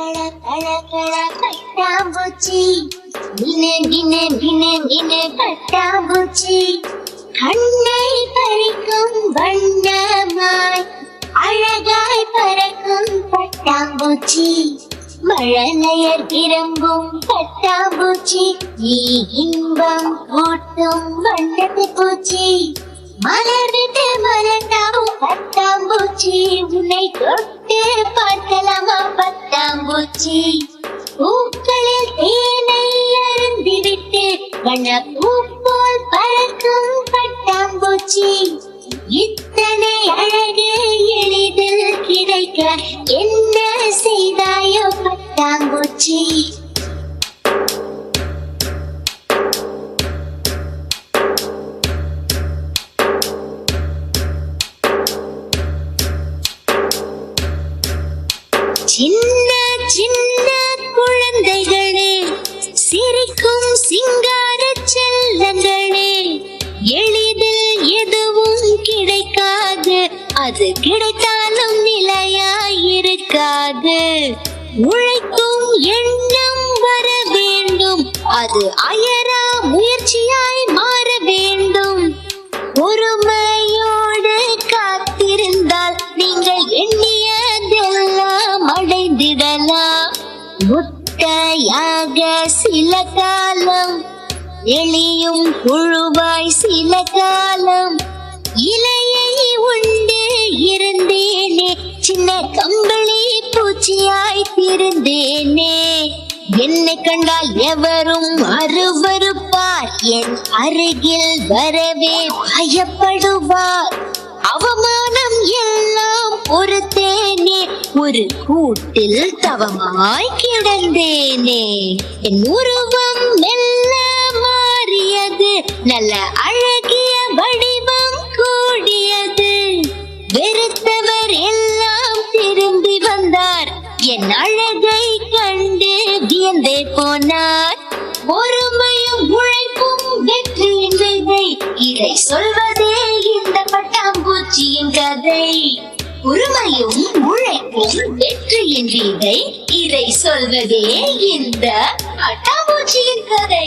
கள கள கள பட்டாம்பூச்சி மினு மினு மினு மினு பட்டாம்பூச்சி கண்ணை பறிக்கும் வண்ணமாய் அழகாய் பறக்கும் பட்டாம்பூச்சி மழலையர் விரும்பும் பட்டாம்பூச்சி நீ இன்பம் கூட்டும் வண்ணத்து பூச்சி மலர்விட்டு மலர்ந்தாவும் பட்டாம்பூச்சி உன்னை தொட்டு பார்க்கலாமா பட்டாம்பூச்சி பூக்களில் தேனை அருந்திவிட்டு வண்ண பூ போல் பறக்கும் பட்டாம்பூச்சி இத்தனை அழகு எளிதில் கிடைக்க என்ன செய்தாயோ பட்டாம்பூச்சி சின்ன சின்ன குழந்தைகளே சிரிக்கும் சிங்கார செல்லங்களே எளிதில் எதுவும் கிடைக்காது அது கிடைத்தாலும் நிலையாயிருக்காது உழைக்கும் எண்ணம் வர வேண்டும் அது அயரா முயற்சியாய் மாற வேண்டும் பொறுமையோடு காத்திருந்தால் நீங்கள் எண்ணியதெல்லாம் அடைந்திடலாம் முட்டையாக சில காலம் எளியும் புழுவாய் சில காலம் இலையை உண்டு இருந்தேனே சின்ன கம்பளி பூச்சியாய் திருந்தேனே என்னை கண்டால் எவரும் அருவருப்பார் என் அருகில் வரவே பயப்படுவார் அவமானம் எல்லாம் பொறுத்தேனே ஒரு கூட்டில் தவமாய் கிடந்தேனே என் உருவம் மெல்ல மாறியது நல்ல அழகிய வடிவம் கூடியது வெறுத்தவர் எல்லாம் திரும்பி வந்தார் என் அழகை கண்டு வியந்தே போனார் பொறுமையும் உழைப்பும் வெற்றியின் விதை இதை சொல்வதே இந்த பட்டாம்பூச்சியின் கதை பொறுமையும் உழைப்பும் வெற்றியின் விதை இதை சொல்வதே இந்த பட்டாம்பூச்சியின் கதை.